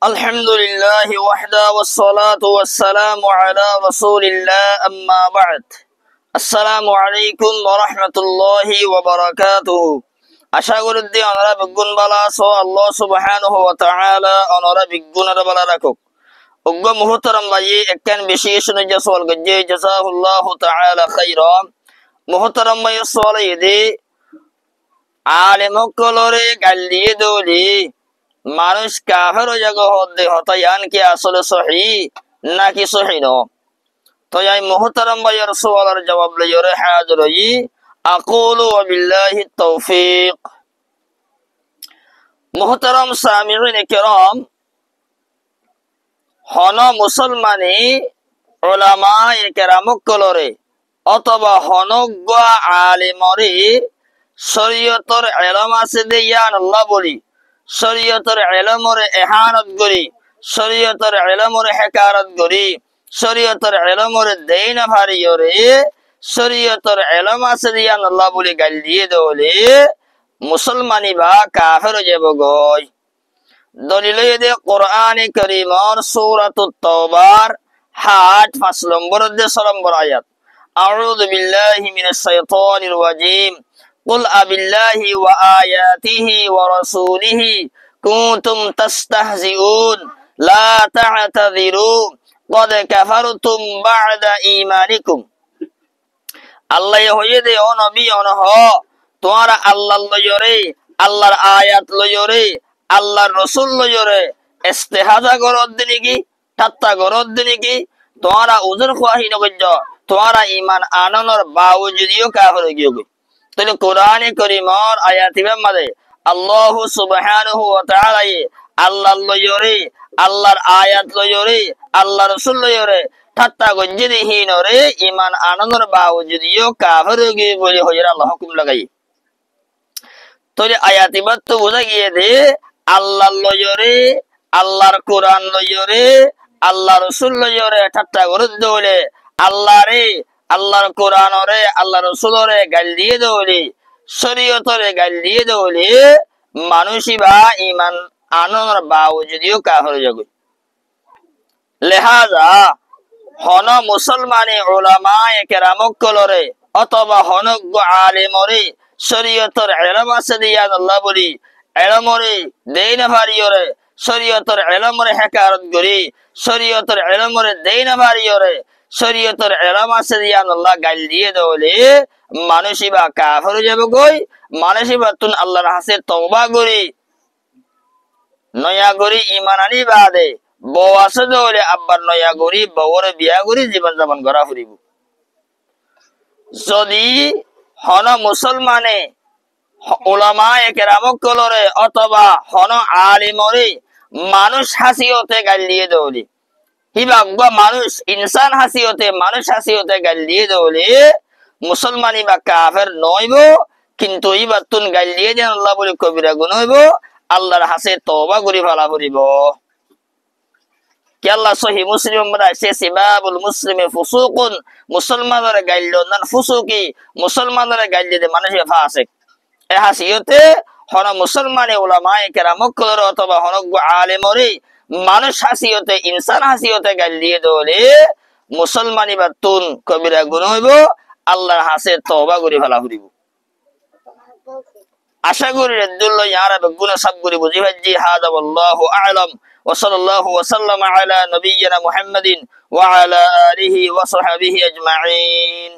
الحمد لله وحده والصلاة والسلام على رسول الله أما بعد السلام عليكم ورحمة الله وبركاته আশা করি যে ওনারা বিজ্ঞান বালা আছো আল্লাহ সুবহানাহু ওয়া তাআলা ওনারা বিজ্ঞানের বালা রাখুক উগ্গ মুহতারাম ভাই একখান বেশি শুনে যে সওয়াল গজে জাযাহুল্লাহু তাআলা খাইরা মুহতারাম ভাই সওয়াল ইদি আলেম কলরে গালিয়ে দলি মানুষ কাফের জায়গা হতে হতায়ান কি আসলে সহি নাকি সহি ন তো এই মুহতারাম ভাইয়ের সওয়ালের জবাব লইরে হাজির হই আকুলু বিল্লাহি তৌফিক মুহতারাম সামিঈন কিরাম হন মুসলমানি উলামায়ে কেরাম কলরে অথবা হনজ্ঞ আলেমরে শরীয়তের ইলম আছে দেয়ান আল্লাহ বলি শরীয়তের ইলমরে ইহানত করি শরীয়তের ইলমরে হেকারত করি শরীয়তের ইলমরে দেই না ভারিয়রে শরীয়তের ইলম আছে দিয়ান আল্লাহ বলি গাল দিয়ে দলে মুসলমানি বা কাফের যাব গয় দলিলে দে কোরআনে কারীমর সূরাতুত তাওবার 5 নম্বর অধ্যায় 6 নম্বর আয়াত আউযু বিল্লাহি মিনাশ শাইতানির রাজীম قل أبالله وآياته ورسوله كنتم تستهزئون لا تعتذروا قد كفرتم بعد إيمانكم الله يهيدي او نبي انه তোমারা আল্লাহর লয়রে আল্লাহর আয়াত লয়রে আল্লাহর রাসূল লয়রে ইস্তেহাজা করদ দিনি ঠাট্টা করদ দিনি তোমারা উজর খোয়াহি নগজ তোমারা ঈমান আনানোর বাওজুদিও কাফের গিয়ে তাহলে কোরআনে কারীমের আয়াতিবে মাঝে আল্লাহ সুবহানাহু ওয়া তাআলা আল্লাহর লয়রে আল্লাহর আয়াত লয়রে আল্লাহর রাসূল লয়রে ঠাট্টা গজ্জিদি হিনরে ঈমান আনানোর বাওজুদিও কাফের গিয়ে বলে হইরা আল্লাহ হুকুম লাগাই তাহলে আয়াতিবে তো বোঝা গিয়ে দে আল্লাহর লয়রে আল্লাহর কোরআন লয়রে আল্লাহর রাসূল লয়রে ঠাট্টা করে দলে আল্লাহরে আল্লাহর কোরআনরে আল্লাহর রাসূলরে গাল দিয়ে দলি শরীয়তরে গাল দিয়ে দলি মানুষই বা ঈমান আনানোর বাওজুদিও কাফের জগৎ লিহাজা হন মুসলমানে উলামায়ে কেরাম কলরে অথবা হনজ্ঞ আলেমরে শরীয়তের ইলম আছে দিয়া আল্লাহ বলি ইলমরে দেই না ভারিয়রে শরীয়তের ইলমরে হেকারত করি শরীয়তের ইলমরে দেই না ভারিয়রে শরীয়তের ইলম আছে দিয়া আল্লাহ গাল দিয়ে দলে মানুষই বা কাফের যাব কই মানুষই বা তুন আল্লাহর কাছে তওবা করি নয়া করি ঈমান আনি বাদে বউ আছে দলে আব্বার নয়া করি বউরে বিয়া করি জীবন যাপন করা ফুরিব যদি হন মুসলমানে উলামায়ে কেরাম কলরে অথবা হন আলেমরে মানুষ হাসিয়তে গাল দিয়ে দলে হিবাগবা মানুষ ইনসান হাসিয়তে মানুষ হাসিয়তে গাল দিয়ে দলে মুসলমানি বা কাফের নইব কিন্তু ইবাতুন গাল দিয়ে দেন আল্লাহ বলে কবিরা গুনাহ হইব আল্লাহর হাসে তওবা করি ভালা করিব কি আল্লাহ সহিহ মুসলিম বলেছে সিবাবুল মুসলিমি ফুসুকুন মুসলমানের গাইল নান ফুসুকি মুসলমানের গাইল দিয়ে মানুষ ফাসিক এ হাসিয়তে হন মুসলমানে উলামায়ে কেরাম কলর অথবা হনজ্ঞ আলেমরে মানুষ হাসিয়তে ইনসান হাসিয়তে গাল দিয়ে দলে মুসলমানি বা তুন কবিরা গুনাহ হইব আল্লাহর হাসে তওবা করি ভালা করিব আশা করি রদ্দুল্লাহ ইয়ারা গুনাহ সব করি বুঝি ভাজি হাদা ওয়াল্লাহু আ'লাম ওয়া সাল্লাল্লাহু ওয়া সাল্লামা আলা নবিয়িনা মুহাম্মাদিন ওয়া আলা আলিহি ওয়া সাহবিহি আজমাইন।